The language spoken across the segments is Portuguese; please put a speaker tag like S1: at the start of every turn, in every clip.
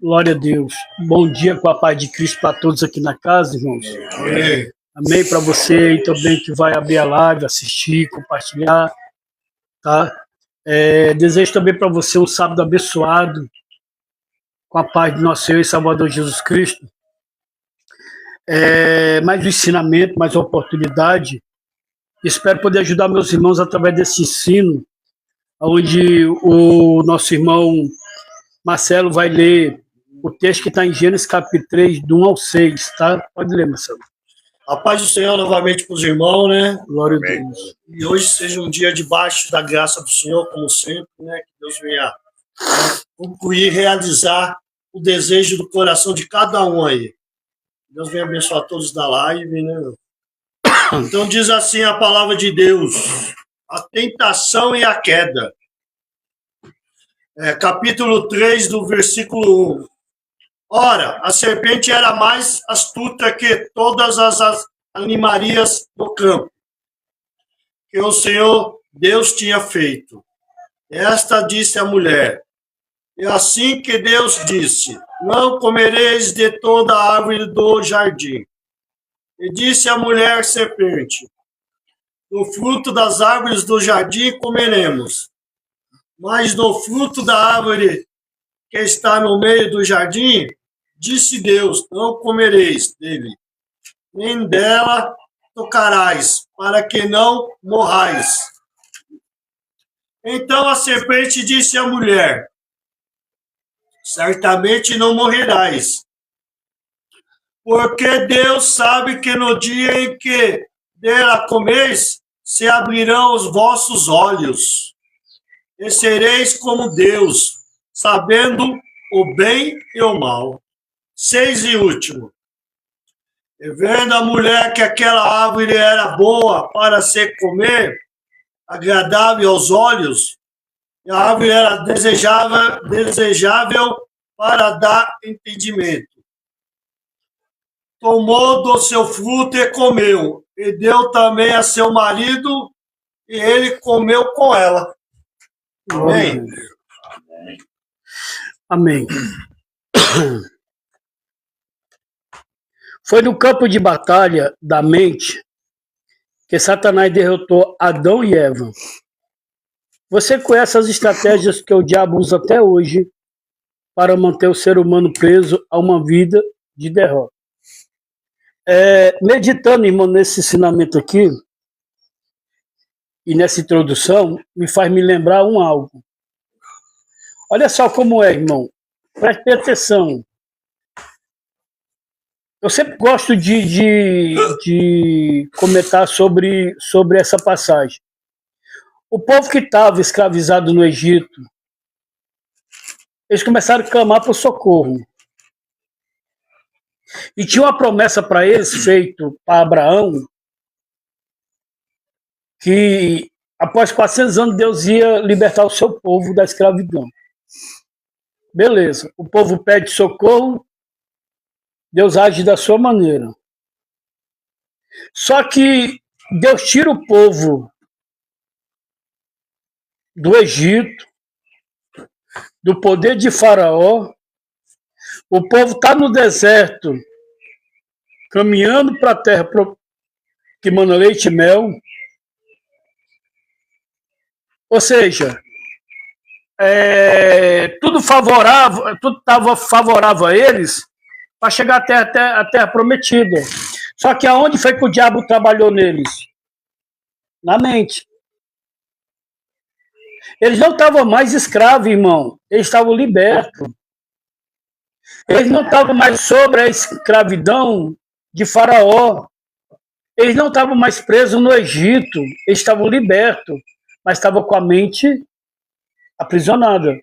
S1: Glória a Deus. Bom dia com a paz de Cristo para todos aqui na casa, irmãos.
S2: Amém.
S1: Amém para você aí também que vai abrir a live, assistir, compartilhar, tá? Desejo também para você um sábado abençoado, com a paz do nosso Senhor e Salvador Jesus Cristo. Mais um ensinamento, mais uma oportunidade. Espero poder ajudar meus irmãos através desse ensino, onde o nosso irmão Marcelo vai ler o texto que está em Gênesis capítulo 3, do 1 ao 6, tá? Pode ler, Marcelo.
S2: A paz do Senhor novamente para os irmãos, né?
S1: Glória a Deus.
S2: E hoje seja um dia debaixo da graça do Senhor, como sempre, né? Que Deus venha concluir, realizar o desejo do coração de cada um aí. Deus venha abençoar todos da live, né? Então diz assim a palavra de Deus: a tentação e a queda. Capítulo 3, do versículo 1. Ora, a serpente era mais astuta que todas as animarias do campo, que o Senhor Deus tinha feito. Esta disse a mulher: e assim que Deus disse: não comereis de toda a árvore do jardim. E disse a mulher serpente: do fruto das árvores do jardim comeremos, mas do fruto da árvore que está no meio do jardim, disse Deus: não comereis dele, nem dela tocarás, para que não morrais. Então a serpente disse à mulher: certamente não morrerás, porque Deus sabe que no dia em que dela comeis, se abrirão os vossos olhos, e sereis como Deus, sabendo o bem e o mal. 6 e último. E vendo a mulher que aquela árvore era boa para se comer, agradável aos olhos, e a árvore era desejável para dar entendimento, tomou do seu fruto e comeu, e deu também a seu marido, e ele comeu com ela. Amém.
S1: Amém. Foi no campo de batalha da mente que Satanás derrotou Adão e Eva. Você conhece as estratégias que o diabo usa até hoje para manter o ser humano preso a uma vida de derrota. Meditando, irmão, nesse ensinamento aqui e nessa introdução, me faz me lembrar algo. Olha só como é, irmão. Preste atenção. Eu sempre gosto de comentar sobre essa passagem. O povo que estava escravizado no Egito, eles começaram a clamar por socorro. E tinha uma promessa para eles, feito para Abraão, que após 400 anos Deus ia libertar o seu povo da escravidão. Beleza, o povo pede socorro, Deus age da sua maneira. Só que Deus tira o povo do Egito, do poder de Faraó. O povo está no deserto, caminhando para a terra que mana leite e mel. Ou seja, tudo estava favorável a eles para chegar até a terra prometida. Só que aonde foi que o diabo trabalhou neles? Na mente. Eles não estavam mais escravos, irmão. Eles estavam libertos. Eles não estavam mais sobre a escravidão de Faraó. Eles não estavam mais presos no Egito. Eles estavam libertos, mas estavam com a mente aprisionada.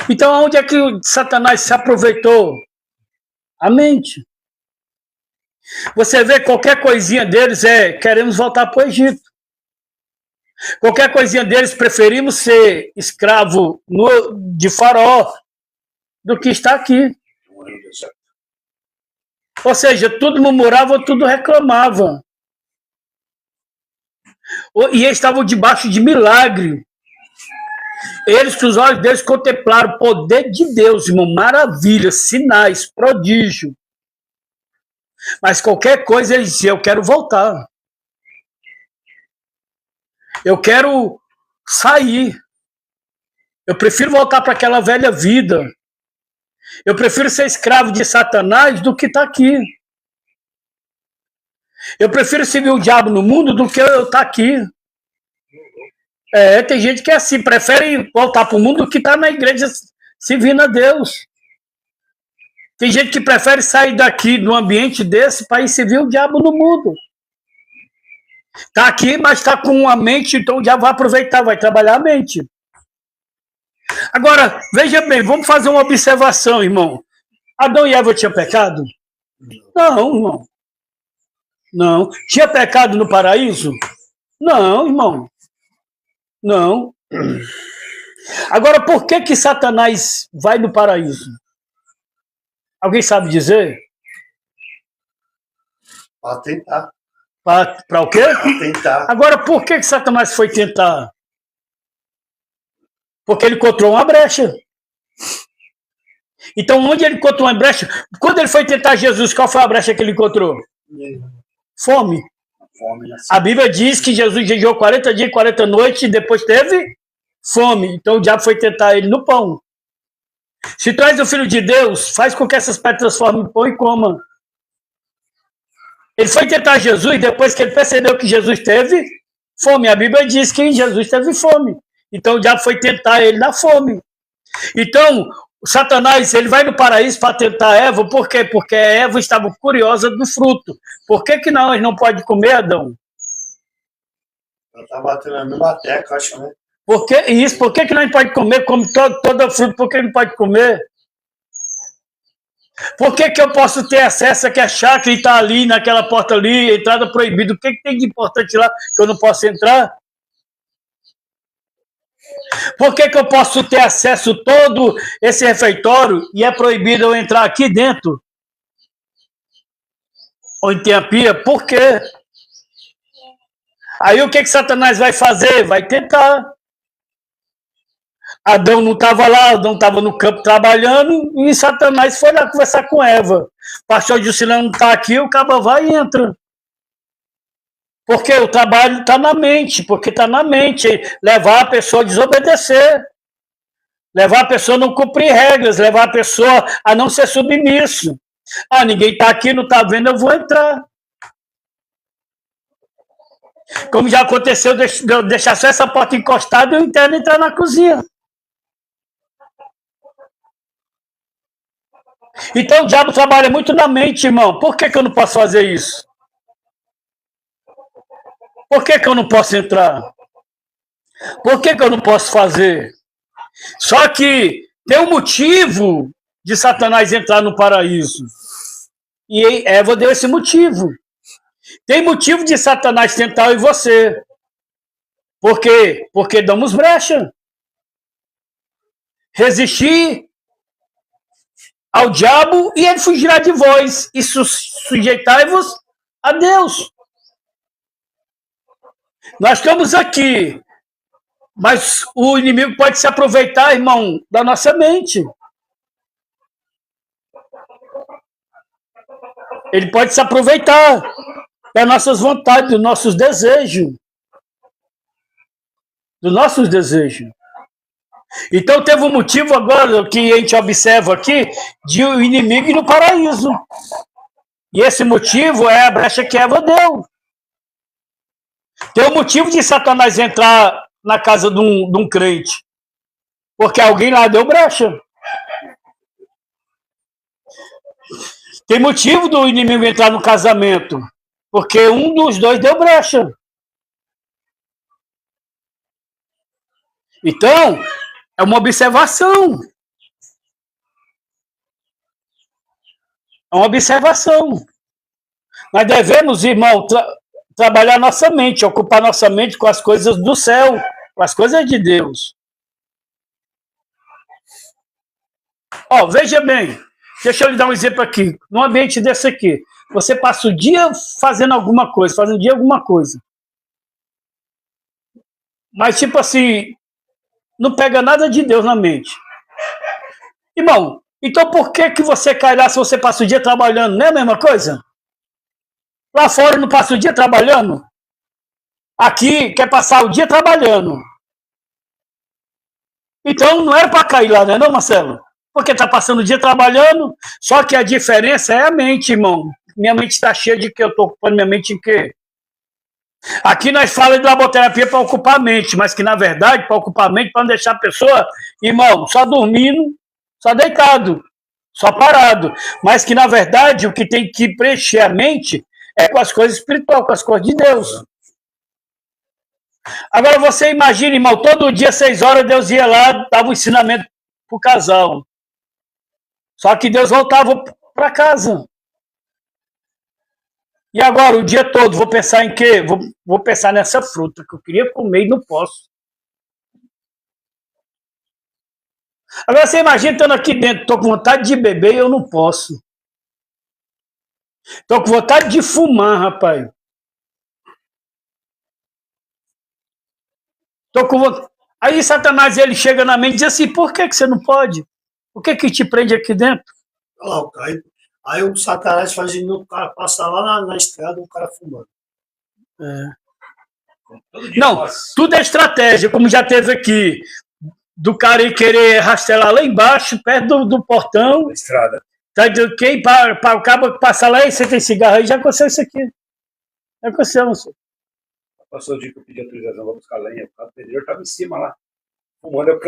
S1: Então, onde é que Satanás se aproveitou? A mente. Você vê qualquer coisinha deles queremos voltar para o Egito. Qualquer coisinha deles preferimos ser escravo de Faraó do que estar aqui. Ou seja, tudo murmurava, tudo reclamava. E eles estavam debaixo de milagre. Eles, que os olhos deles contemplaram o poder de Deus, irmão, maravilhas, sinais, prodígio. Mas qualquer coisa eles diziam, eu quero voltar. Eu quero sair. Eu prefiro voltar para aquela velha vida. Eu prefiro ser escravo de Satanás do que estar aqui. Eu prefiro servir o diabo no mundo do que eu estar aqui. Tem gente que é assim, prefere voltar para o mundo do que estar na igreja servindo a Deus. Tem gente que prefere sair daqui, de um ambiente desse, para ir servir o diabo no mundo. Está aqui, mas está com a mente, então o diabo vai aproveitar, vai trabalhar a mente. Agora, veja bem, vamos fazer uma observação, irmão. Adão e Eva tinham pecado? Não, irmão. Não. Tinha pecado no paraíso? Não, irmão. Não. Agora, por que Satanás vai no paraíso? Alguém sabe dizer?
S2: Para tentar.
S1: Para o quê?
S2: Para tentar.
S1: Agora, por que Satanás foi tentar? Porque ele encontrou uma brecha. Então, onde ele encontrou uma brecha? Quando ele foi tentar Jesus, qual foi a brecha que ele encontrou? Fome. A Bíblia diz que Jesus jejuou 40 dias e 40 noites e depois teve fome. Então, o diabo foi tentar ele no pão. Se tu és o Filho de Deus, faz com que essas pedras transformem em pão e coma. Ele foi tentar Jesus depois que ele percebeu que Jesus teve fome. A Bíblia diz que Jesus teve fome. Então o diabo foi tentar ele na fome. Então, Satanás, ele vai no paraíso para tentar Eva. Por quê? Porque Eva estava curiosa do fruto. Por que não? Ele não pode comer, Adão?
S2: Ela está batendo na mesma tecla, acho, né?
S1: Por que isso? Por que não pode comer? Come todo fruto, por que ele não pode comer? Por que eu posso ter acesso a que a chácara está ali, naquela porta ali, entrada proibida? O que tem de importante lá que eu não posso entrar? Por que eu posso ter acesso a todo esse refeitório e é proibido eu entrar aqui dentro? Onde tem a pia? Por quê? Aí o que Satanás vai fazer? Vai tentar. Adão não estava lá, Adão estava no campo trabalhando e Satanás foi lá conversar com Eva. O pastor Juscelino não está aqui, o cabo vai e entra. Porque o trabalho está na mente, porque está na mente levar a pessoa a desobedecer, levar a pessoa a não cumprir regras, levar a pessoa a não ser submisso. Ah, ninguém está aqui, não está vendo, eu vou entrar. Como já aconteceu, deixar só essa porta encostada e eu interno entrar na cozinha. Então o diabo trabalha muito na mente, irmão. Por que eu não posso fazer isso? Por que eu não posso entrar? Por que eu não posso fazer? Só que tem um motivo de Satanás entrar no paraíso. E Eva deu esse motivo. Tem motivo de Satanás tentar eu e você. Por quê? Porque damos brecha. Resistir ao diabo e ele fugirá de vós. E sujeitai-vos a Deus. Nós estamos aqui, mas o inimigo pode se aproveitar, irmão, da nossa mente. Ele pode se aproveitar das nossas vontades, dos nossos desejos. Dos nossos desejos. Então teve um motivo agora que a gente observa aqui de o inimigo ir no paraíso. E esse motivo é a brecha que Eva deu. Tem um motivo de Satanás entrar na casa de um crente. Porque alguém lá deu brecha. Tem motivo do inimigo entrar no casamento. Porque um dos dois deu brecha. Então, é uma observação. É uma observação. Nós devemos, irmão, trabalhar nossa mente, ocupar nossa mente com as coisas do céu, com as coisas de Deus. Veja bem, deixa eu lhe dar um exemplo aqui. Num ambiente desse aqui, você passa o dia fazendo alguma coisa, fazendo o dia alguma coisa. Mas, tipo assim, não pega nada de Deus na mente. Irmão, então por que você cai lá se você passa o dia trabalhando? Não é a mesma coisa? Lá fora não passa o dia trabalhando? Aqui quer passar o dia trabalhando. Então não era para cair lá, não, Marcelo? Porque está passando o dia trabalhando, só que a diferença é a mente, irmão. Minha mente está cheia de que eu estou ocupando minha mente em quê? Aqui nós falamos de laboterapia para ocupar a mente, mas que na verdade, para ocupar a mente, para não deixar a pessoa, irmão, só dormindo, só deitado, só parado. Mas que na verdade o que tem que preencher a mente é com as coisas espirituais, com as coisas de Deus. Agora você imagina, irmão, todo dia, 6 horas, Deus ia lá, dava um ensinamento para o casal. Só que Deus voltava para casa. E agora, o dia todo, vou pensar em quê? Vou pensar nessa fruta que eu queria comer e não posso. Agora você imagina estando aqui dentro, estou com vontade de beber e eu não posso. Estou com vontade de fumar, rapaz. Estou com vontade. Aí Satanás ele chega na mente e diz assim, por que você não pode? O que te prende aqui dentro?
S2: Olha lá, o cara. Aí o Satanás fazendo o cara passar lá na estrada, o cara fumando.
S1: Não, tudo é estratégia, como já teve aqui, do cara ir querer rastelar lá embaixo, perto do portão.
S3: Na estrada.
S1: Tá, quem para o cabo passar lá e você tem cigarro aí, já aconteceu isso aqui. Já aconteceu, não sei.
S3: Passou o dia que eu pedi autorização para buscar lenha, o pedreiro estava em cima lá, fumando.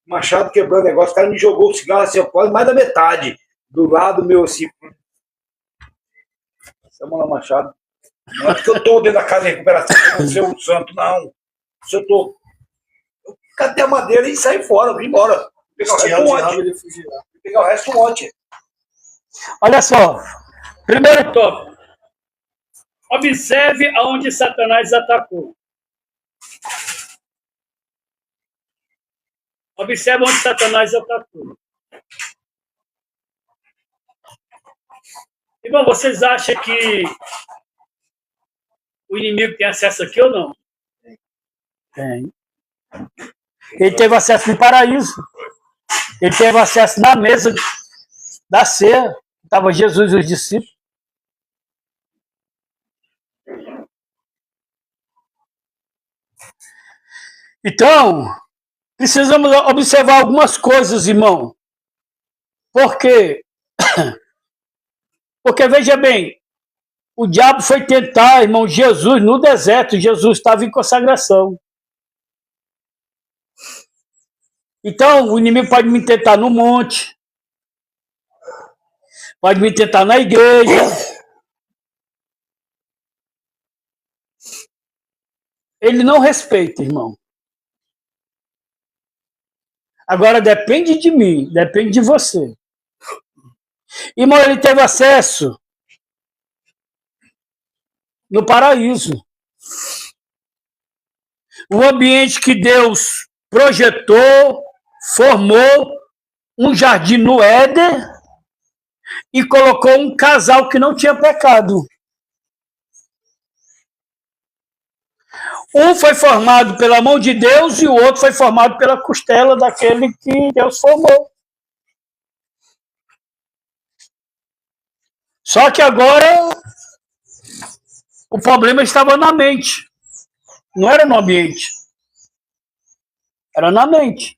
S3: Machado quebrando o negócio, o cara me jogou o cigarro assim, quase mais da metade. Do lado meu, assim. Chama lá, Machado. Não é porque eu tô dentro da casa de recuperação, não ser um santo, não. Se eu tô. Eu catei a madeira e saí fora, vim embora. Pegar o resto do monte. Pegar o resto do monte.
S1: Olha só. Primeiro tópico. Observe aonde Satanás atacou. Observe onde Satanás atacou. Irmão, vocês acham que o inimigo tem acesso aqui ou não? Tem. Ele teve acesso no paraíso. Ele teve acesso na mesa da ceia. Estava Jesus e os discípulos. Então, precisamos observar algumas coisas, irmão. Por quê? Porque, veja bem, o diabo foi tentar, irmão, Jesus no deserto. Jesus estava em consagração. Então, o inimigo pode me tentar no monte, pode me tentar na igreja. Ele não respeita, irmão. Agora, depende de mim, depende de você. Irmão, ele teve acesso no paraíso. O ambiente que Deus projetou, formou um jardim no Éden e colocou um casal que não tinha pecado. Um foi formado pela mão de Deus e o outro foi formado pela costela daquele que Deus formou. Só que agora o problema estava na mente. Não era no ambiente. Era na mente.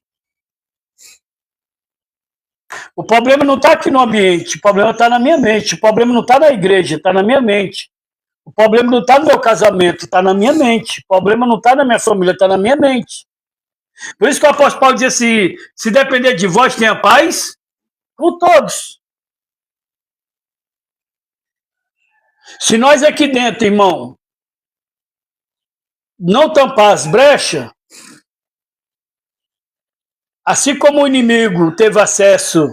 S1: O problema não está aqui no ambiente. O problema está na minha mente. O problema não está na igreja, está na minha mente. O problema não está no meu casamento, está na minha mente. O problema não está na minha família, está na minha mente. Por isso que o apóstolo Paulo diz assim, se depender de vós, tenha paz com todos. Se nós aqui dentro, irmão, não tampar as brechas, assim como o inimigo teve acesso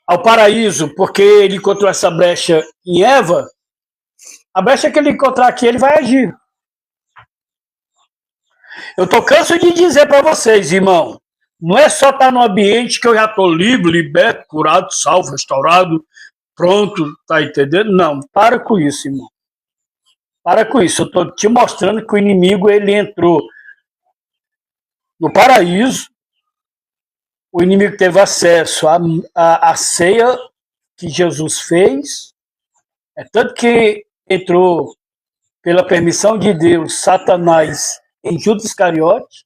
S1: ao paraíso, porque ele encontrou essa brecha em Eva, a brecha que ele encontrar aqui, ele vai agir. Eu estou canso de dizer para vocês, irmão, não é só estar no ambiente que eu já estou livre, liberto, curado, salvo, restaurado, pronto, tá entendendo? Não, para com isso, irmão. Para com isso, eu estou te mostrando que o inimigo ele entrou No paraíso, o inimigo teve acesso à ceia que Jesus fez, tanto que entrou, pela permissão de Deus, Satanás em Judas Iscariote.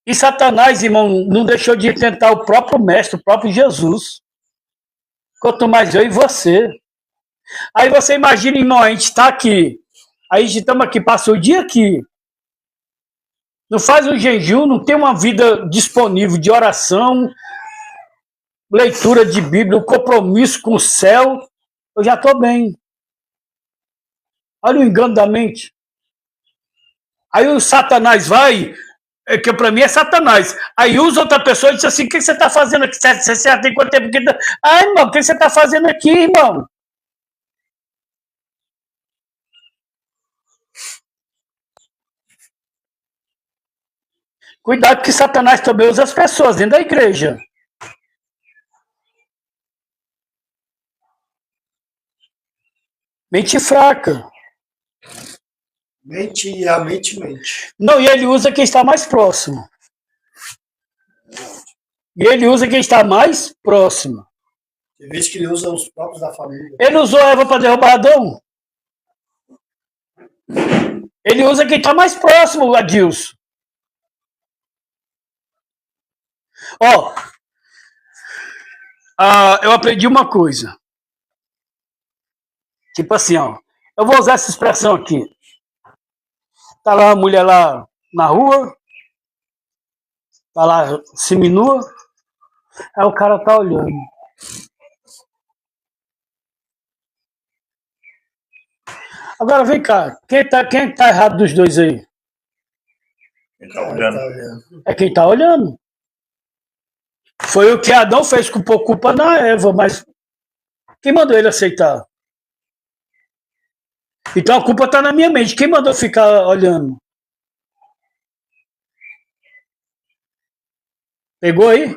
S1: E Satanás, irmão, não deixou de tentar o próprio mestre, o próprio Jesus. Quanto mais eu e você. Aí você imagina, irmão, a gente está aqui. Aí a gente estamos aqui, passa o dia aqui. Não faz um jejum, não tem uma vida disponível de oração, leitura de Bíblia, um compromisso com o céu. Eu já estou bem. Olha o engano da mente. Aí o Satanás vai, que para mim é Satanás. Aí usa outra pessoa e diz assim: o que você está fazendo aqui? Você tem quanto tempo que... Ah, irmão, o que você está fazendo aqui, irmão? Cuidado que Satanás também usa as pessoas dentro da igreja. Mente fraca.
S2: A mente mente.
S1: Não, e ele usa quem está mais próximo. E ele usa quem está mais próximo.
S2: Tem vezes que ele usa os próprios da família.
S1: Ele usou Eva para derrubar Adão. Ele usa quem está mais próximo, Adilson. Ó, eu aprendi uma coisa. Tipo assim, ó. Eu vou usar essa expressão aqui. Tá lá a mulher lá na rua. Tá lá seminua. Aí o cara tá olhando. Agora vem cá. Quem tá errado dos dois aí?
S3: Quem tá olhando.
S1: É quem tá olhando. Foi o que Adão fez com culpa da Eva, mas quem mandou ele aceitar? Então a culpa está na minha mente. Quem mandou ficar olhando? Pegou aí?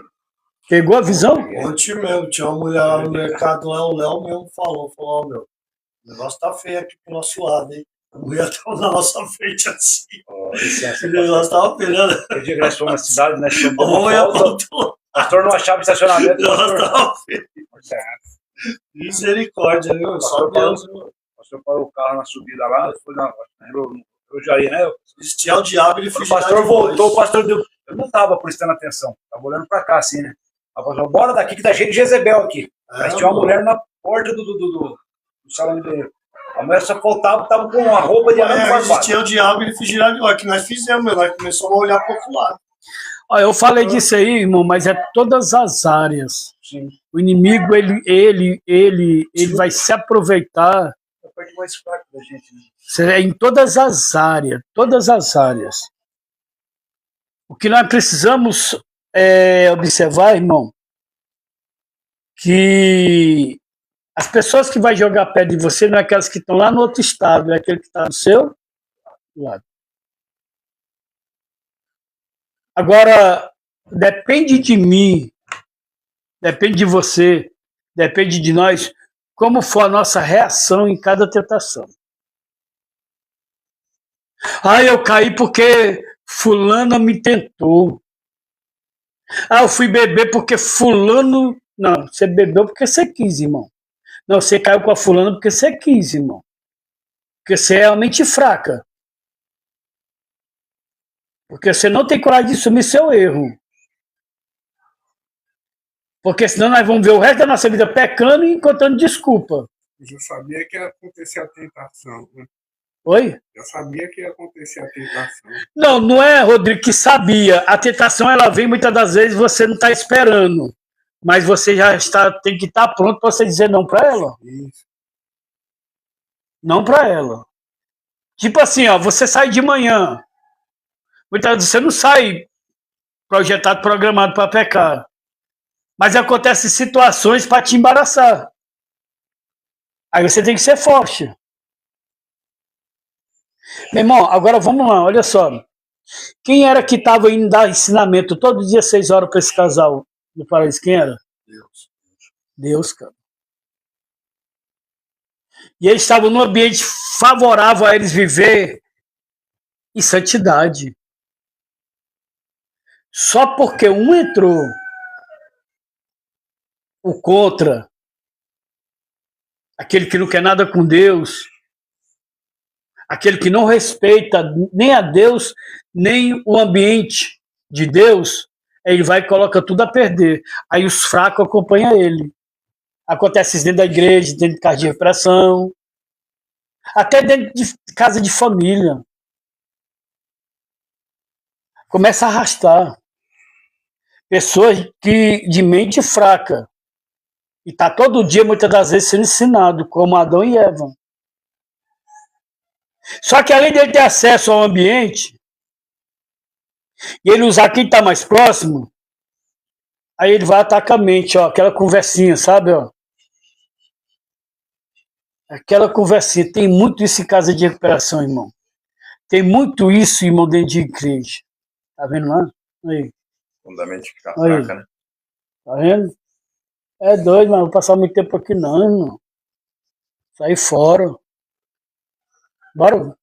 S1: Pegou a visão?
S2: Ontem mesmo, tinha uma mulher lá no mercado, lá o Léo mesmo falou, ó, meu, o negócio tá feio aqui pro nosso lado, hein? A mulher tava na nossa frente assim. O negócio tava pegando.
S3: Eu digressou na cidade, né?
S2: O
S3: pastor não achava estacionamento.
S2: O negócio tava feio. Misericórdia, viu? Só Deus, viu?
S3: O pastor parou o carro na subida lá, foi eu já ia, né?
S2: Existia o diabo, ele
S3: fugiu. O pastor voltou, o pastor deu. Eu não tava prestando atenção, tava olhando pra cá assim, né? O pastor, bora daqui que tá cheio de Jezebel aqui. Mas tinha uma mulher na porta do salão dele. A mulher só faltava, tava com uma roupa de arame barbado.
S2: Existia o diabo, ele fugiu de lá, que nós fizemos, meu, nós começamos a olhar pro outro lado.
S1: Olha, eu falei disso aí, irmão, mas é todas as áreas.
S3: Sim.
S1: O inimigo, ele vai se aproveitar.
S3: É a parte mais fraca da gente, né?
S1: Em todas as áreas, todas as áreas. O que nós precisamos observar, irmão, que as pessoas que vão jogar perto de você não é aquelas que estão lá no outro estado, é aquele que está no seu lado. Agora, depende de mim, depende de você, depende de nós, como for a nossa reação em cada tentação. Eu caí porque fulana me tentou. Eu fui beber porque fulano... Não, você bebeu porque você quis, irmão. Não, você caiu com a fulana porque você quis, irmão. Porque você é uma mente fraca. Porque você não tem coragem de assumir seu erro. Porque senão nós vamos ver o resto da nossa vida pecando e encontrando desculpa.
S4: Eu já sabia que ia acontecer a tentação, né?
S1: Oi?
S4: Eu sabia que ia acontecer a tentação.
S1: Não, não é, Rodrigo, que sabia. A tentação, ela vem muitas das vezes você não está esperando. Mas você já tem que estar pronto para você dizer não para ela.
S4: Isso.
S1: Não para ela. Tipo assim, ó, você sai de manhã. Muitas vezes você não sai projetado, programado para pecar. Mas acontecem situações para te embaraçar. Aí você tem que ser forte. Meu irmão, agora vamos lá, olha só. Quem era que estava indo dar ensinamento todo dia 6 horas para esse casal no paraíso? Quem era?
S2: Deus.
S1: Deus, cara. E eles estavam num ambiente favorável a eles viver em santidade. Só porque um entrou, o contra, aquele que não quer nada com Deus, aquele que não respeita nem a Deus, nem o ambiente de Deus, ele vai e coloca tudo a perder. Aí os fracos acompanham ele. Acontece isso dentro da igreja, dentro de casa de recuperação, até dentro de casa de família. Começa a arrastar. Pessoas de mente fraca. E está todo dia, muitas das vezes, sendo ensinado, como Adão e Eva. Só que além dele ter acesso ao ambiente, e ele usar quem está mais próximo, aí ele vai atacar a mente, ó, aquela conversinha, sabe? Ó? Aquela conversinha. Tem muito isso em casa de recuperação, irmão. Tem muito isso, irmão, dentro de igreja. Tá vendo lá? Aí.
S3: Fundamento fica fraca, né?
S1: Tá vendo? É doido, mas não vou passar muito tempo aqui não, irmão. Sai fora. Bora.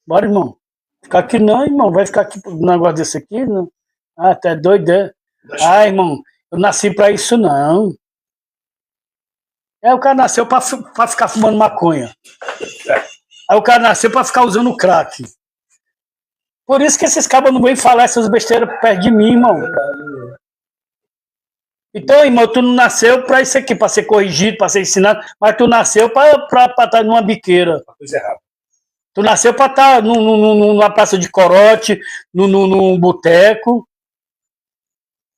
S1: Bora, irmão. Ficar aqui não, irmão. Vai ficar aqui um negócio desse aqui, não? Ah, tá doido, é? Ah, irmão, eu nasci pra isso não. O cara nasceu pra ficar fumando maconha. Aí o cara nasceu pra ficar usando crack. Por isso que esses cabos não vêm falar essas besteiras perto de mim, irmão. Então, irmão, tu não nasceu pra isso aqui, pra ser corrigido, pra ser ensinado, mas tu nasceu pra estar numa biqueira.
S3: Coisa errada.
S1: Tu nasceu pra estar numa praça de corote, num boteco.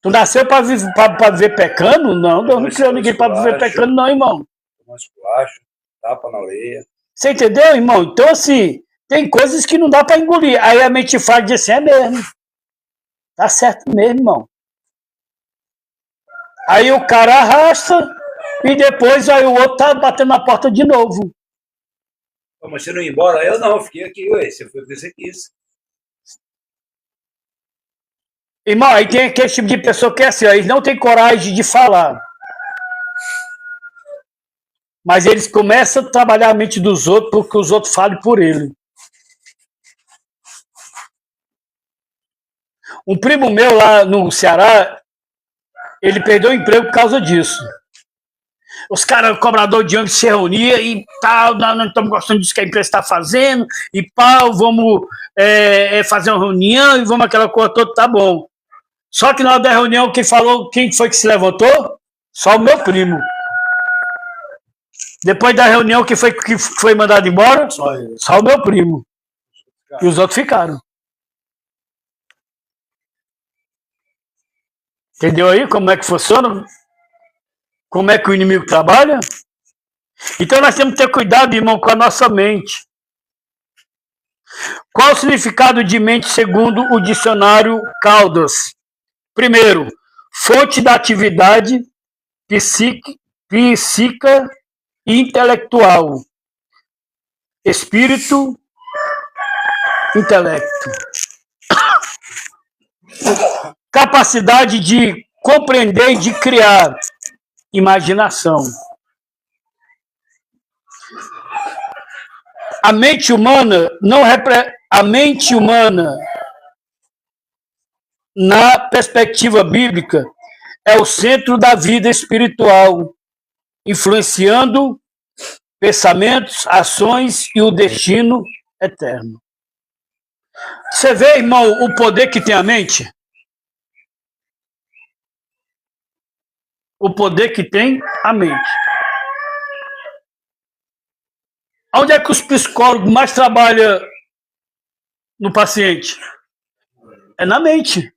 S1: Tu nasceu pra viver pecando? Não, Deus não criou ninguém pra viver pecando, não, irmão.
S3: Tomar esculacho, tapa na orelha.
S1: Você entendeu, irmão? Então, assim, tem coisas que não dá pra engolir. Aí a mente fala de assim, é mesmo. Tá certo mesmo, irmão. Aí o cara arrasta e depois aí o outro tá batendo na porta de novo.
S3: Mas você não ia embora? Eu não, fiquei aqui, ué. Você foi o que você quis.
S1: Irmão, aí tem aquele tipo de pessoa que é assim, ó, eles não têm coragem de falar. Mas eles começam a trabalhar a mente dos outros porque os outros falem por ele. Um primo meu lá no Ceará, ele perdeu o emprego por causa disso. Os caras, o cobrador de ônibus se reunia e tal, não estamos gostando disso que a empresa está fazendo, e pau, vamos fazer uma reunião e vamos aquela coisa toda, tá bom. Só que na hora da reunião, quem foi que se levantou? Só o meu primo. Depois da reunião, quem foi que foi mandado embora? Só o meu primo. E os outros ficaram. Entendeu aí como é que funciona? Como é que o inimigo trabalha? Então nós temos que ter cuidado, irmão, com a nossa mente. Qual o significado de mente segundo o dicionário Caldas? Primeiro, fonte da atividade psíquica e intelectual. Espírito, intelecto. Capacidade de compreender e de criar. Imaginação. A mente humana na perspectiva bíblica é o centro da vida espiritual, influenciando pensamentos, ações e o destino eterno. Você vê, irmão, o poder que tem a mente? O poder que tem a mente. Onde é que os psicólogos mais trabalham no paciente? É na mente.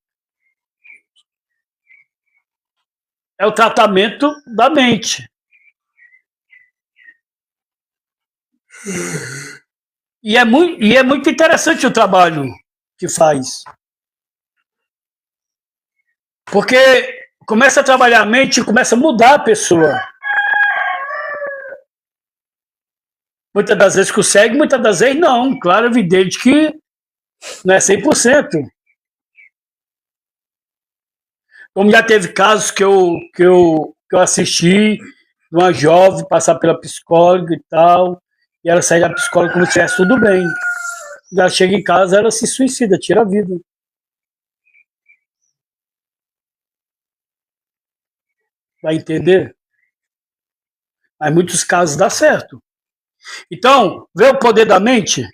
S1: É o tratamento da mente. E é muito interessante o trabalho que faz. Porque começa a trabalhar a mente e começa a mudar a pessoa. Muitas das vezes consegue, muitas das vezes não. Claro, evidente que não é 100%. Como já teve casos que eu assisti uma jovem passar pela psicóloga e tal, e ela sai da psicóloga como se estivesse tudo bem. Quando ela chega em casa, ela se suicida, tira a vida. Vai entender? Mas em muitos casos dá certo. Então, vê o poder da mente?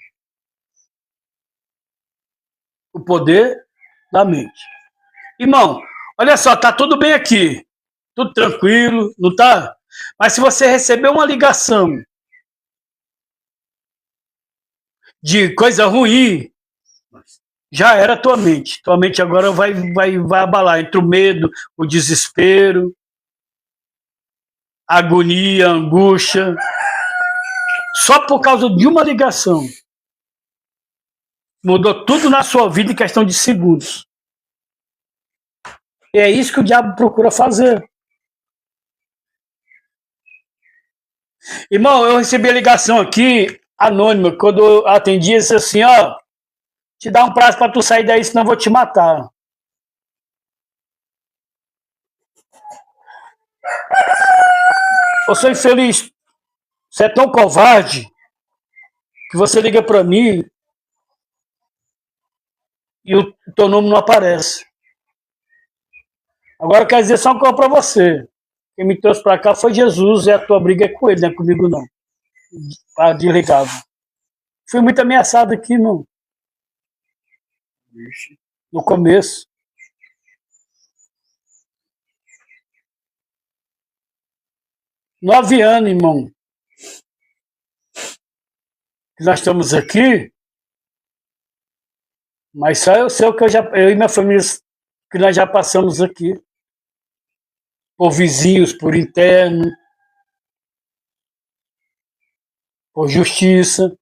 S1: O poder da mente. Irmão, olha só, tá tudo bem aqui. Tudo tranquilo, não tá? Mas se você receber uma ligação de coisa ruim, já era a tua mente. Tua mente agora vai abalar entre o medo, o desespero, a agonia, a angústia. Só por causa de uma ligação. Mudou tudo na sua vida em questão de segundos. E é isso que o diabo procura fazer. Irmão, eu recebi a ligação aqui, anônima, quando eu atendi, disse assim, ó, te dá um prazo para tu sair daí, senão eu vou te matar. Eu sou infeliz. Você é tão covarde que você liga para mim e o teu nome não aparece. Agora eu quero dizer só uma coisa para você. Quem me trouxe para cá foi Jesus e a tua briga é com ele, não é comigo não. Para desligar. Fui muito ameaçado aqui no começo. Nove anos, irmão. Nós estamos aqui, mas só eu sei o que eu e minha família, que nós já passamos aqui. Por vizinhos, por interno, por justiça.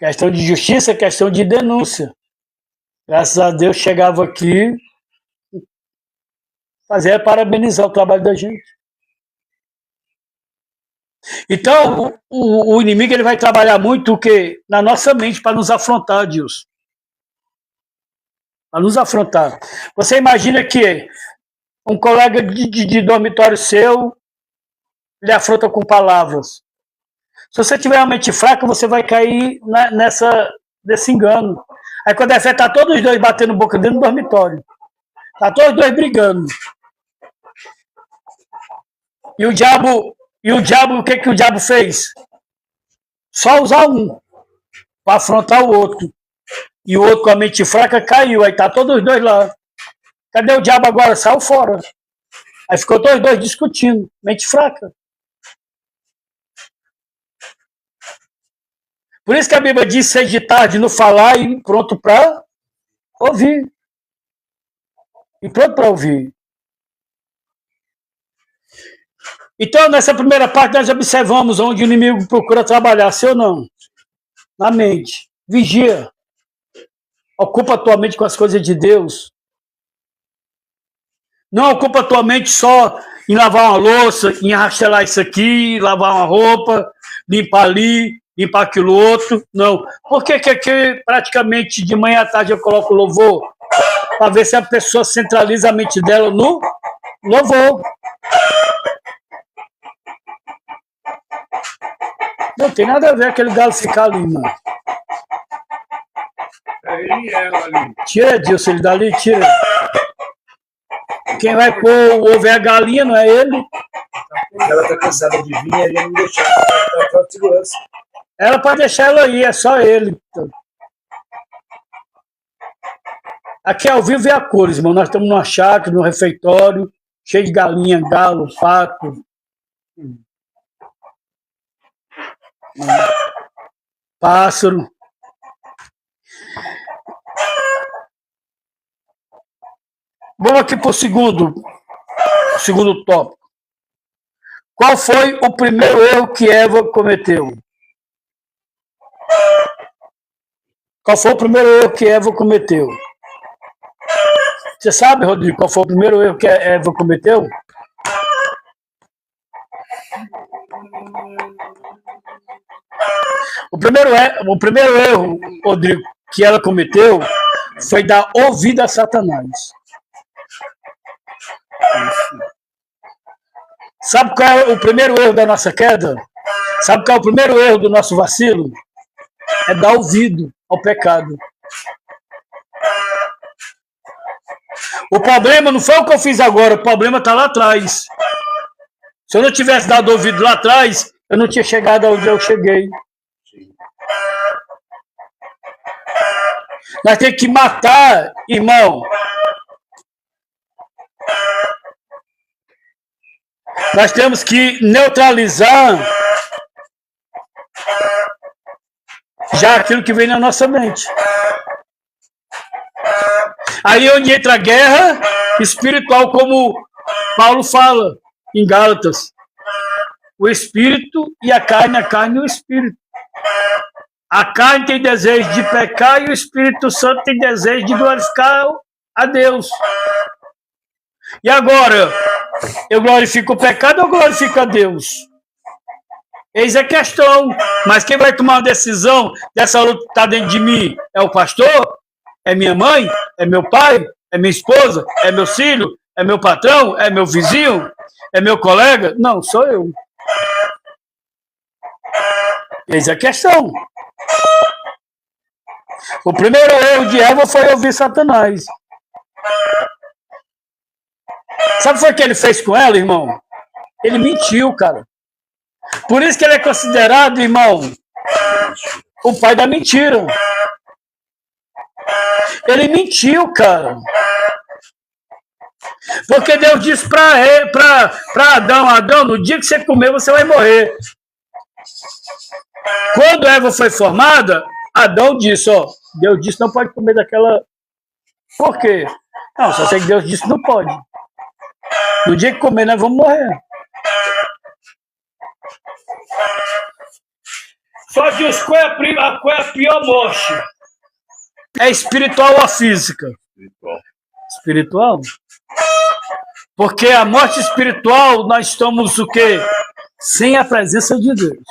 S1: Questão de justiça é questão de denúncia. Graças a Deus chegava aqui, fazia parabenizar o trabalho da gente. Então, o inimigo ele vai trabalhar muito o quê? Na nossa mente para nos afrontar, Deus. Para nos afrontar. Você imagina que um colega de dormitório seu lhe afronta com palavras. Se você tiver uma mente fraca, você vai cair nesse engano. Aí quando é fé, tá todos os dois batendo boca dentro do dormitório. Tá todos os dois brigando. E o diabo, o que o diabo fez? Só usar um para afrontar o outro. E o outro com a mente fraca caiu. Aí tá todos os dois lá. Cadê o diabo agora? Saiu fora. Aí ficou todos os dois discutindo. Mente fraca. Por isso que a Bíblia diz ser de tarde no falar e pronto para ouvir. E pronto para ouvir. Então, nessa primeira parte, nós observamos onde o inimigo procura trabalhar, sim ou não? Na mente. Vigia. Ocupa a tua mente com as coisas de Deus. Não ocupa a tua mente só em lavar uma louça, em arrastelar isso aqui, lavar uma roupa, limpar ali, limpar aquilo outro. Não. Por que aqui praticamente de manhã à tarde eu coloco louvor? Para ver se a pessoa centraliza a mente dela no louvor. Não tem nada a ver aquele galo ficar ali, mano.
S4: É ele e ela ali.
S1: Tira, Edilson, ele dali, tira. Quem vai pôr o ovo é a galinha, não é ele.
S3: Ela tá cansada de vir, ele não deixar ela de segurança.
S1: Ela pode deixar ela aí, é só ele. Aqui ao vivo é a cores, irmão. Nós estamos numa chácara, num refeitório, cheio de galinha, galo, pato. Pássaro. Vamos aqui para o segundo tópico. Qual foi o primeiro erro que Eva cometeu? Qual foi o primeiro erro que Eva cometeu? Você sabe, Rodrigo, qual foi o primeiro erro que Eva cometeu? O primeiro erro, Rodrigo, que ela cometeu foi dar ouvido a Satanás. Sabe qual é o primeiro erro da nossa queda? Sabe qual é o primeiro erro do nosso vacilo? É dar ouvido ao pecado. O problema não foi o que eu fiz agora, o problema está lá atrás. Se eu não tivesse dado ouvido lá atrás, eu não tinha chegado onde eu cheguei. Nós temos que matar, irmão. Nós temos que neutralizar já aquilo que vem na nossa mente. Aí onde entra a guerra espiritual, como Paulo fala em Gálatas. O espírito e a carne e o espírito. A carne tem desejo de pecar e o Espírito Santo tem desejo de glorificar a Deus. E agora, eu glorifico o pecado ou eu glorifico a Deus? Eis a questão. Mas quem vai tomar uma decisão dessa luta que está dentro de mim? É o pastor? É minha mãe? É meu pai? É minha esposa? É meu filho? É meu patrão? É meu vizinho? É meu colega? Não, sou eu. Eis a questão. O primeiro erro de Eva foi ouvir Satanás. Sabe o que ele fez com ela, irmão? Ele mentiu, cara. Por isso que ele é considerado, irmão, o pai da mentira. Ele mentiu, cara. Porque Deus disse para Adão, Adão, no dia que você comer, você vai morrer. Quando Eva foi formada, Adão disse, ó, Deus disse não pode comer daquela... Por quê? Não, só sei que Deus disse não pode. No dia que comer, nós vamos morrer. Só diz qual é a pior morte? É espiritual ou a física? Espiritual. Porque a morte espiritual, nós estamos o quê? Sem a presença de Deus.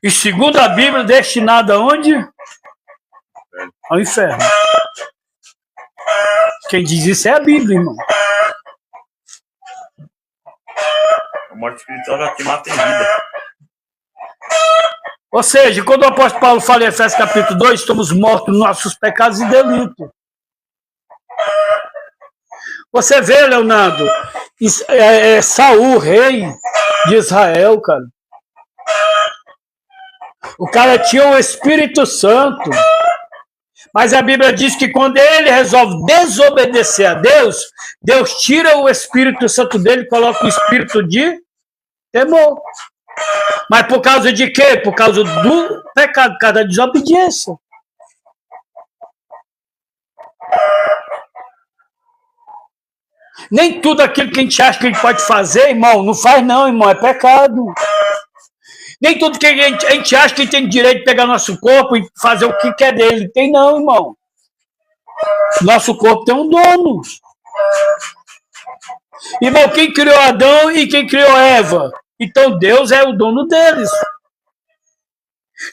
S1: E segundo a Bíblia, destinado aonde? Ao inferno. Quem diz isso é a Bíblia, irmão.
S5: A morte espiritual já te mata em vida.
S1: Ou seja, quando o apóstolo Paulo fala em Efésios capítulo 2, estamos mortos nos nossos pecados e delitos. Você vê, Leonardo, Saul, rei de Israel, cara. O cara tinha o Espírito Santo. Mas a Bíblia diz que quando ele resolve desobedecer a Deus, Deus tira o Espírito Santo dele e coloca o espírito de temor. Mas por causa de quê? Por causa do pecado, por causa da desobediência. Nem tudo aquilo que a gente acha que a gente pode fazer, irmão, não faz não, irmão, é pecado. Nem tudo que a gente acha que tem direito de pegar nosso corpo e fazer o que quer dele. Tem não, irmão. Nosso corpo tem um dono. Irmão, quem criou Adão e quem criou Eva? Então Deus é o dono deles.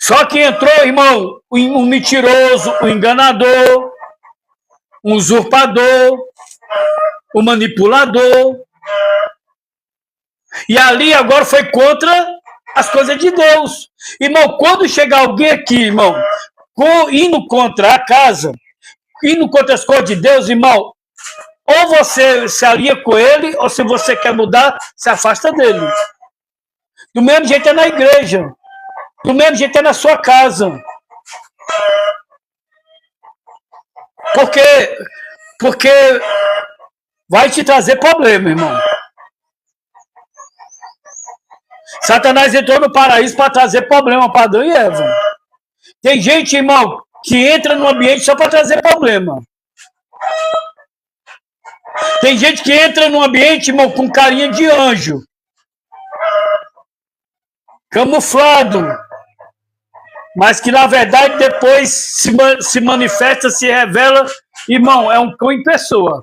S1: Só que entrou, irmão, um mentiroso, um enganador, um usurpador, um manipulador. E ali agora foi contra as coisas de Deus. Irmão, quando chegar alguém aqui, irmão, indo contra a casa, indo contra as coisas de Deus, irmão, ou você se alia com ele, ou se você quer mudar, se afasta dele. Do mesmo jeito é na igreja. Do mesmo jeito é na sua casa. Porque vai te trazer problema, irmão. Satanás entrou no paraíso para trazer problema para Adão e Eva. Tem gente, irmão, que entra no ambiente só para trazer problema. Tem gente que entra no ambiente, irmão, com carinha de anjo. Camuflado. Mas que, na verdade, depois se manifesta, se revela, irmão, é um cão em pessoa.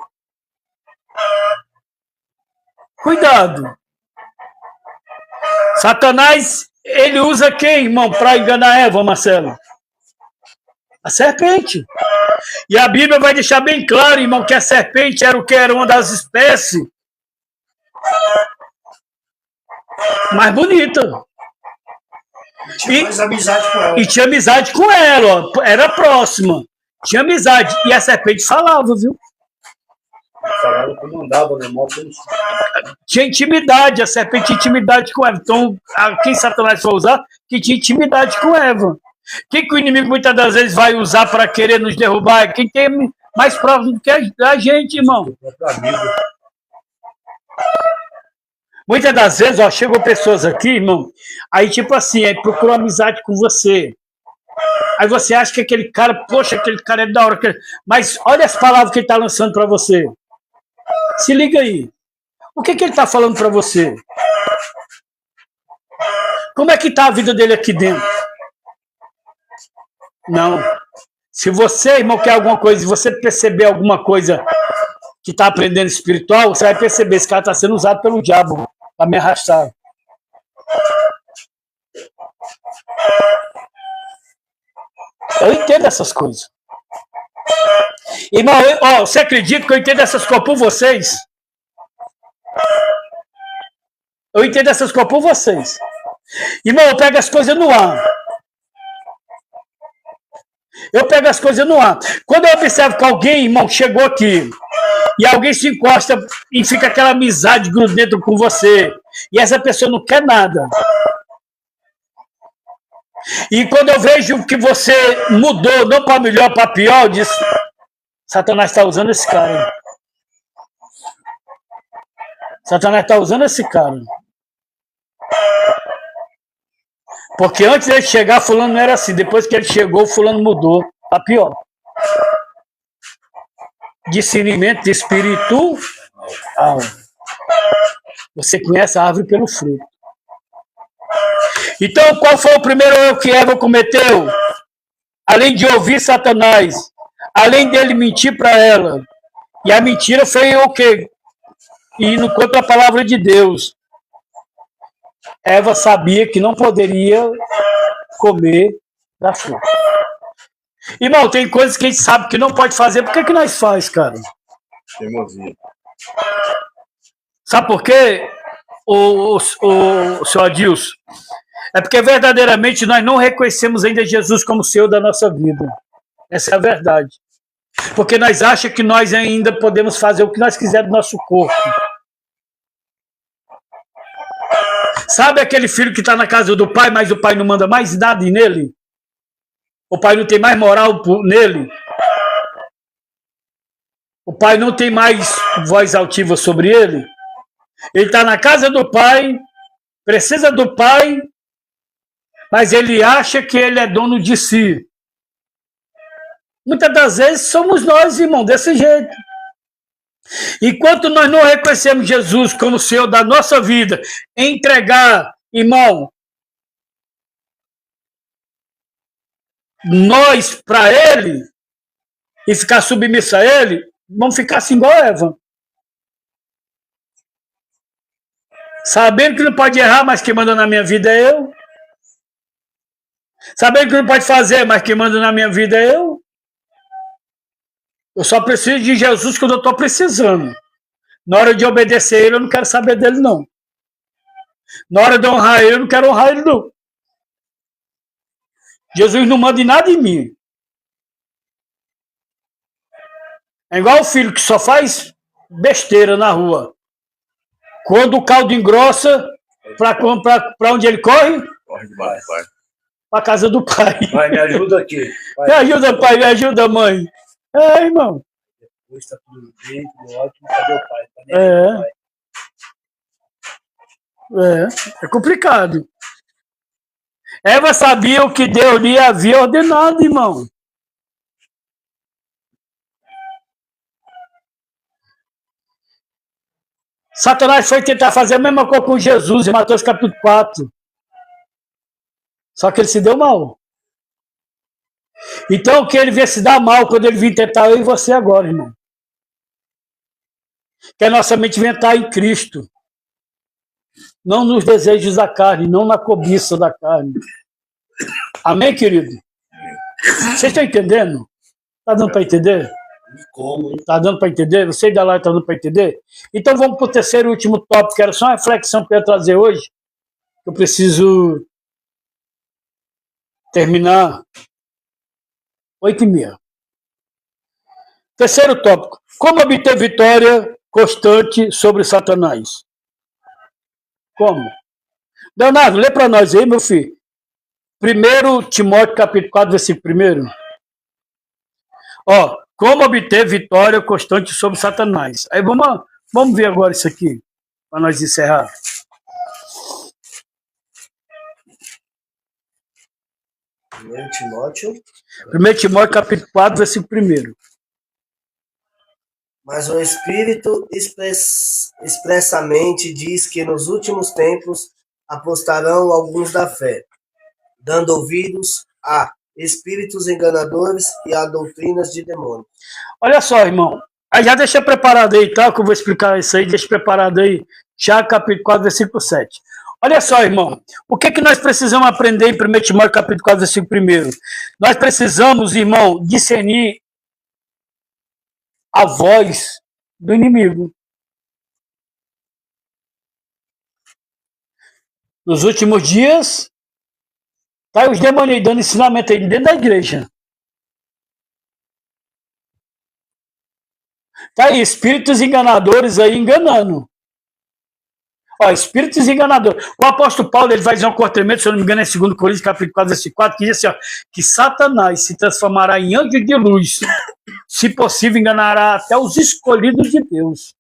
S1: Cuidado. Satanás, ele usa quem, irmão, para enganar Eva, Marcelo? A serpente. E a Bíblia vai deixar bem claro, irmão, que a serpente era o que? Era uma das espécies mais bonitas.
S2: Tinha mais amizade com ela.
S1: E tinha amizade com ela, ó. Era próxima. Tinha amizade. E a serpente falava, viu?
S3: Falava que mandava, né?
S1: Tinha intimidade, a serpente tinha intimidade com Eva. Então, quem Satanás foi usar, que tinha intimidade com Eva. Quem que o inimigo muitas das vezes vai usar para querer nos derrubar? Quem tem mais próximo do que a gente, irmão. Muitas das vezes, ó, chegam pessoas aqui, irmão, aí tipo assim, aí procura amizade com você. Aí você acha que aquele cara, poxa, aquele cara é da hora. Mas olha as palavras que ele está lançando para você. Se liga aí. O que ele está falando para você? Como é que está a vida dele aqui dentro? Não. Se você, irmão, quer alguma coisa, se você perceber alguma coisa que está aprendendo espiritual, você vai perceber, esse cara está sendo usado pelo diabo para me arrastar. Eu entendo essas coisas. Irmão, você acredita que eu entendo essas coisas por vocês? Eu entendo essas coisas por vocês. Irmão, eu pego as coisas no ar. Eu pego as coisas no ar. Quando eu observo que alguém, irmão, chegou aqui e alguém se encosta e fica aquela amizade grudenta com você e essa pessoa não quer nada. E quando eu vejo que você mudou, não para melhor, para pior, eu disse, Satanás está usando esse cara. Satanás está usando esse cara. Porque antes dele chegar, fulano não era assim. Depois que ele chegou, fulano mudou para pior. Discernimento de espírito. Você conhece a árvore pelo fruto. Então, qual foi o primeiro erro que Eva cometeu? Além de ouvir Satanás, além dele mentir para ela. E a mentira foi o quê? Indo contra a palavra de Deus. Eva sabia que não poderia comer da fruta. Irmão, tem coisas que a gente sabe que não pode fazer. Por que nós faz, cara?
S5: Teimosia.
S1: Sabe por quê, o senhor Adilson? É porque verdadeiramente nós não reconhecemos ainda Jesus como Senhor da nossa vida. Essa é a verdade. Porque nós achamos que nós ainda podemos fazer o que nós quisermos do nosso corpo. Sabe aquele filho que está na casa do pai, mas o pai não manda mais nada nele? O pai não tem mais moral nele? O pai não tem mais voz altiva sobre ele? Ele está na casa do pai, precisa do pai, mas ele acha que ele é dono de si. Muitas das vezes somos nós, irmão, desse jeito. Enquanto nós não reconhecemos Jesus como Senhor da nossa vida, entregar, irmão, nós para Ele e ficar submisso a Ele, vamos ficar assim igual a Eva. Sabendo que não pode errar, mas quem manda na minha vida é eu. Sabendo que não pode fazer, mas quem manda na minha vida é eu. Eu só preciso de Jesus quando eu estou precisando. Na hora de obedecer ele, eu não quero saber dele, não. Na hora de honrar ele, eu não quero honrar ele, não. Jesus não manda em nada em mim. É igual o filho que só faz besteira na rua. Quando o caldo engrossa, para onde ele corre?
S5: Corre demais, pai.
S1: Para a casa do pai.
S3: Pai, me ajuda aqui.
S1: Me ajuda, pai, me ajuda, mãe. É, irmão.
S3: Depois está tudo bem, tudo ótimo, cadê o pai?
S1: É complicado. Eva sabia o que Deus lhe havia ordenado, irmão. Satanás foi tentar fazer a mesma coisa com Jesus em Mateus capítulo 4. Só que ele se deu mal. Então, que ele vier se dar mal quando ele vir tentar eu e você agora, irmão. Que a nossa mente venha estar em Cristo. Não nos desejos da carne, não na cobiça da carne. Amém, querido? Vocês estão entendendo? Tá dando para entender?
S2: Como?
S1: Tá dando para entender? Você da live tá dando para entender? Então vamos para o terceiro e último tópico, que era só uma reflexão que eu ia trazer hoje. Eu preciso terminar 8h30. Terceiro tópico. Como obter vitória constante sobre Satanás? Como? Leonardo, lê para nós aí, meu filho. 1 Timóteo, capítulo 4, versículo 1. Ó, como obter vitória constante sobre Satanás. Aí vamos ver agora isso aqui, para nós encerrar.
S2: 1 Timóteo.
S1: 1 Timóteo, capítulo 4, versículo 1.
S6: Mas o Espírito expressamente diz que nos últimos tempos apostarão alguns da fé, dando ouvidos a espíritos enganadores e a doutrinas de demônios.
S1: Olha só, irmão. Aí já deixa preparado aí, tá? Que eu vou explicar isso aí. Deixa preparado aí. Tiago, capítulo 4, versículo 7. Olha só, irmão. O que que nós precisamos aprender em 1 Timóteo, capítulo 4, versículo 1? Nós precisamos, irmão, discernir a voz do inimigo. Nos últimos dias, tá aí os demônios dando ensinamento aí dentro da igreja. Tá aí espíritos enganadores aí enganando. Ó, espíritos enganadores. O apóstolo Paulo ele vai dizer um cortamento, se eu não me engano, é 2 Coríntios, capítulo 4, versículo 4, que diz assim, ó, que Satanás se transformará em anjo de luz. Se possível, enganará até os escolhidos de Deus.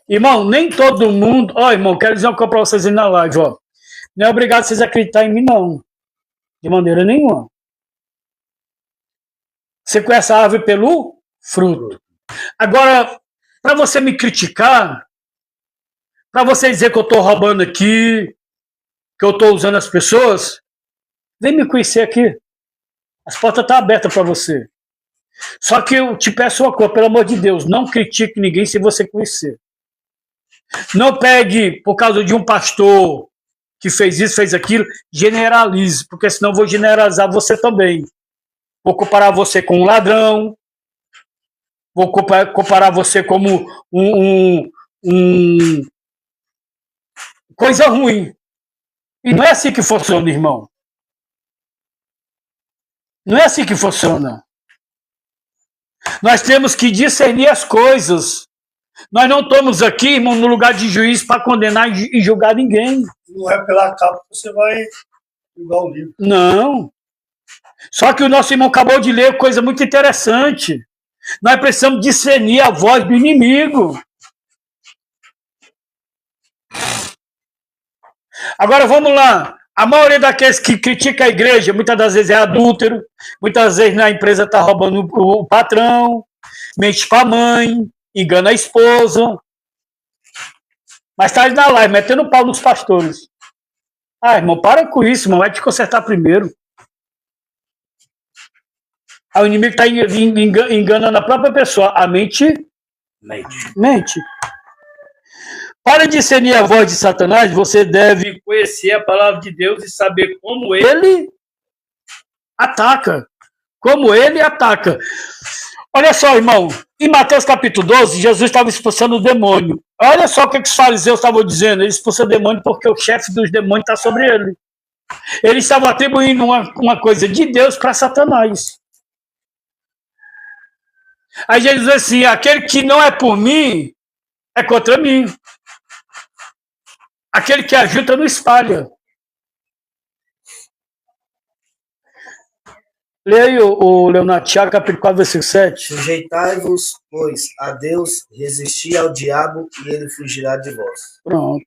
S1: Irmão, nem todo mundo... Ó, irmão, quero dizer uma coisa para vocês aí na live, ó. Não é obrigado vocês acreditarem em mim, não. De maneira nenhuma. Você conhece a árvore pelo fruto. Agora, para você me criticar, para você dizer que eu estou roubando aqui, que eu estou usando as pessoas, vem me conhecer aqui. As portas estão abertas para você. Só que eu te peço uma coisa, pelo amor de Deus, não critique ninguém se você conhecer. Não pegue, por causa de um pastor que fez isso, fez aquilo, generalize, porque senão eu vou generalizar você também. Vou comparar você com um ladrão, vou comparar você como coisa ruim. E não é assim que funciona, irmão. Não é assim que funciona. Nós temos que discernir as coisas. Nós não estamos aqui, irmão, no lugar de juiz para condenar e julgar ninguém.
S2: Não é pela capa que você vai julgar o livro.
S1: Não. Só que o nosso irmão acabou de ler coisa muito interessante. Nós precisamos discernir a voz do inimigo. Agora vamos lá. A maioria daqueles que critica a igreja, muitas das vezes é adúltero, muitas vezes na empresa está roubando o patrão, mente para a mãe, engana a esposa. Mas está aí na live, metendo pau nos pastores. Ah, irmão, para com isso, irmão, vai te consertar primeiro. O inimigo está enganando a própria pessoa. A mente mente. Para discernir a voz de Satanás, você deve conhecer a palavra de Deus e saber como ele ataca. Como ele ataca. Olha só, irmão. Em Mateus capítulo 12, Jesus estava expulsando o demônio. Olha só o que os fariseus estavam dizendo. Ele expulsou o demônio porque o chefe dos demônios está sobre ele. Eles estavam atribuindo uma coisa de Deus para Satanás. Aí Jesus diz assim, aquele que não é por mim, é contra mim. Aquele que ajuda não espalha. Leia o Leonardo, Tiago, capítulo 4, versículo 7.
S6: Sujeitai-vos, pois, a Deus, resisti ao diabo e ele fugirá de vós.
S1: Pronto.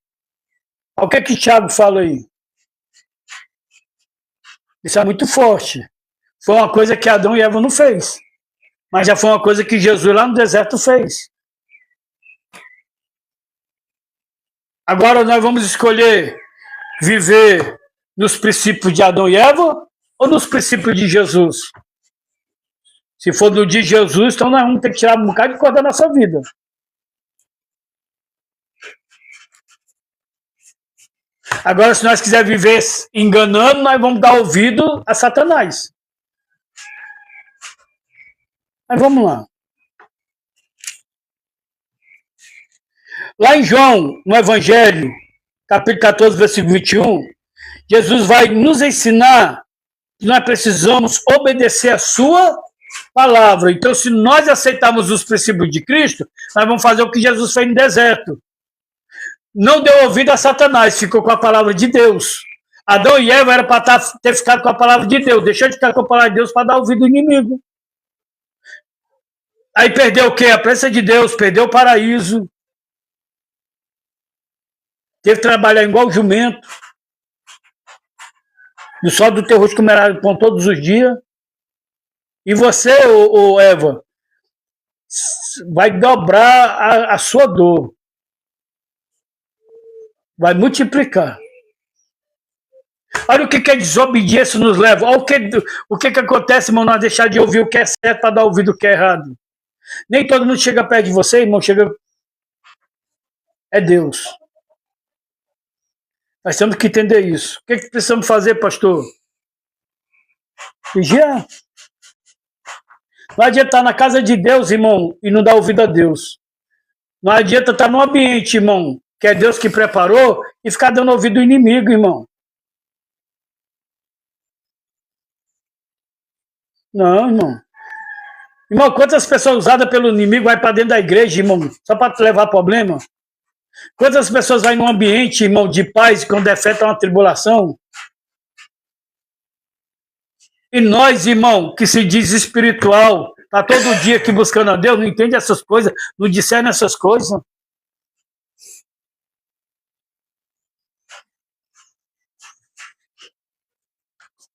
S1: O que que Tiago fala aí? Isso é muito forte. Foi uma coisa que Adão e Eva não fez. Mas já foi uma coisa que Jesus lá no deserto fez. Agora nós vamos escolher viver nos princípios de Adão e Eva ou nos princípios de Jesus? Se for do de Jesus, então nós vamos ter que tirar um bocado de coisa da nossa vida. Agora, se nós quisermos viver enganando, nós vamos dar ouvido a Satanás. Mas vamos lá. Lá em João, no Evangelho, capítulo 14, versículo 21, Jesus vai nos ensinar que nós precisamos obedecer a sua palavra. Então, se nós aceitarmos os princípios de Cristo, nós vamos fazer o que Jesus fez no deserto. Não deu ouvido a Satanás, ficou com a palavra de Deus. Adão e Eva era para ter ficado com a palavra de Deus, deixou de ficar com a palavra de Deus para dar ouvido ao inimigo. Aí perdeu o quê? A presença de Deus, perdeu o paraíso. Teve que trabalhar igual jumento. Do sol do teu rosto comerá pão todos os dias. E você, Eva, vai dobrar a sua dor. Vai multiplicar. Olha o que a desobediência nos leva. Olha o que acontece, irmão, nós deixar de ouvir o que é certo para dar ouvido o que é errado. Nem todo mundo chega perto de você, irmão, chega... É Deus. Nós temos que entender isso. O que precisamos fazer, pastor? Vigiar. Não adianta estar na casa de Deus, irmão, e não dar ouvido a Deus. Não adianta estar no ambiente, irmão, que é Deus que preparou, e ficar dando ouvido ao inimigo, irmão. Não, irmão. Irmão, quantas pessoas usadas pelo inimigo vai para dentro da igreja, irmão, só para te levar problema? Quantas pessoas vai num ambiente, irmão, de paz, quando é fé, tá uma tribulação? E nós, irmão, que se diz espiritual, tá todo dia aqui buscando a Deus, não entende essas coisas, não discerne essas coisas.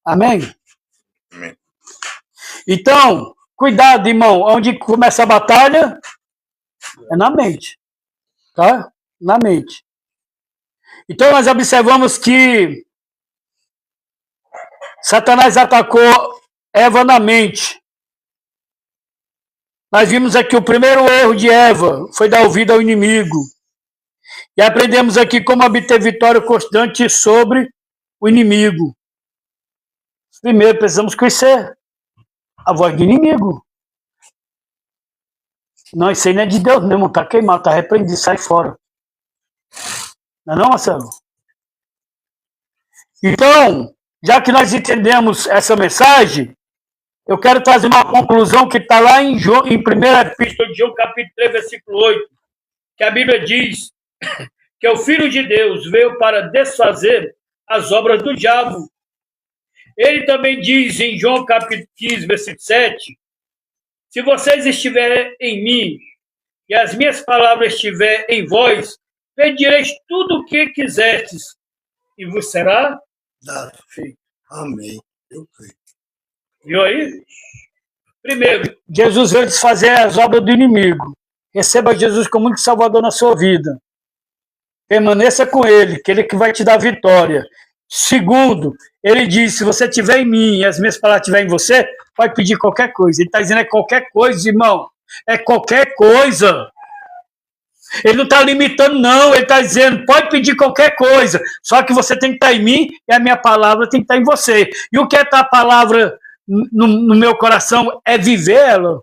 S1: Amém?
S5: Amém.
S1: Então, cuidado, irmão, onde começa a batalha é na mente, tá? Na mente. Então, nós observamos que Satanás atacou Eva na mente. Nós vimos aqui o primeiro erro de Eva foi dar ouvido ao inimigo. E aprendemos aqui como obter vitória constante sobre o inimigo. Primeiro, precisamos conhecer a voz do inimigo. Não, isso aí não é de Deus mesmo, está queimado, está repreendido, sai fora. Não é não, Marcelo? Então, já que nós entendemos essa mensagem, eu quero trazer uma conclusão que está lá em 1 Epístola de João, capítulo 3, versículo 8, que a Bíblia diz que o Filho de Deus veio para desfazer as obras do diabo. Ele também diz em João capítulo 15, versículo 7, se vocês estiverem em mim e as minhas palavras estiverem em vós, pedireis tudo o que quiserdes e vos será
S2: dado.
S1: feito.
S2: Amém. Eu creio.
S1: Viu aí? Primeiro, Jesus veio desfazer as obras do inimigo. Receba Jesus como único Salvador na sua vida. Permaneça com Ele, que Ele que vai te dar vitória. Segundo, Ele diz, se você estiver em mim e as minhas palavras estiverem em você, pode pedir qualquer coisa. Ele está dizendo, é qualquer coisa, irmão. É qualquer coisa. Ele não está limitando, não. Ele está dizendo, pode pedir qualquer coisa. Só que você tem que estar em mim e a minha palavra tem que estar em você. E o que é a palavra no meu coração é viver ela.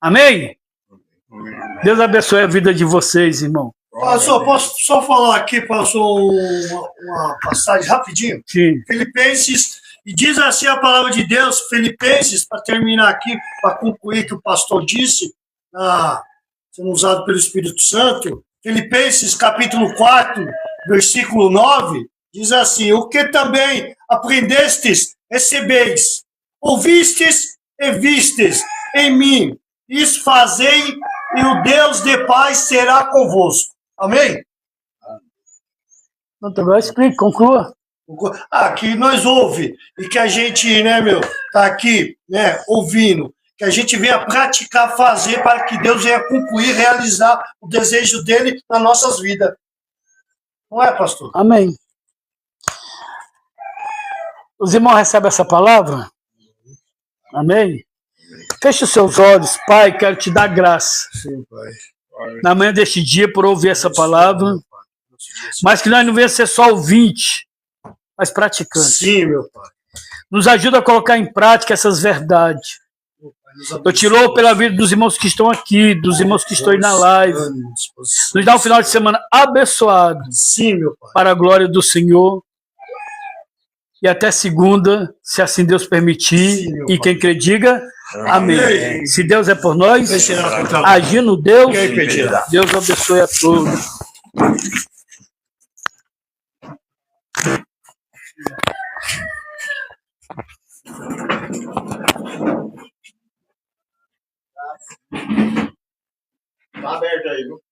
S1: Amém? Deus abençoe a vida de vocês, irmão.
S2: Pastor, posso só falar aqui, pastor, uma passagem rapidinho?
S1: Sim.
S2: Filipenses, e diz assim a palavra de Deus, Filipenses, para terminar aqui, para concluir que o pastor disse, sendo usado pelo Espírito Santo, Filipenses capítulo 4, versículo 9, diz assim, o que também aprendestes, recebeis, ouvistes e vistes em mim, isso fazei, e o Deus de paz será convosco. Amém?
S1: Então, agora explique, conclua.
S2: Que nós ouve e que a gente, né, tá aqui, né, ouvindo, que a gente venha praticar, fazer para que Deus venha concluir, realizar o desejo dele nas nossas vidas. Não é, pastor?
S1: Amém. Os irmãos recebem essa palavra? Amém? Feche os seus olhos, Pai, quero te dar graça.
S2: Sim, Pai.
S1: Na manhã deste dia, por ouvir essa palavra, mas que nós não venhamos ser só ouvintes, mas praticantes.
S2: Sim, meu Pai.
S1: Nos ajuda a colocar em prática essas verdades. Eu te louvo pela vida dos irmãos que estão aqui, dos irmãos que estão aí na live. Nos dá um final de semana abençoado.
S2: Sim, meu Pai.
S1: Para a glória do Senhor. E até segunda, se assim Deus permitir.
S2: Sim,
S1: e quem crê, diga amém.
S2: Amém.
S1: Se Deus é por nós,
S2: Quem será contra nós?
S1: agindo Deus,
S2: Quem impedirá?
S1: Deus abençoe a todos.
S2: Tá aberto aí, viu?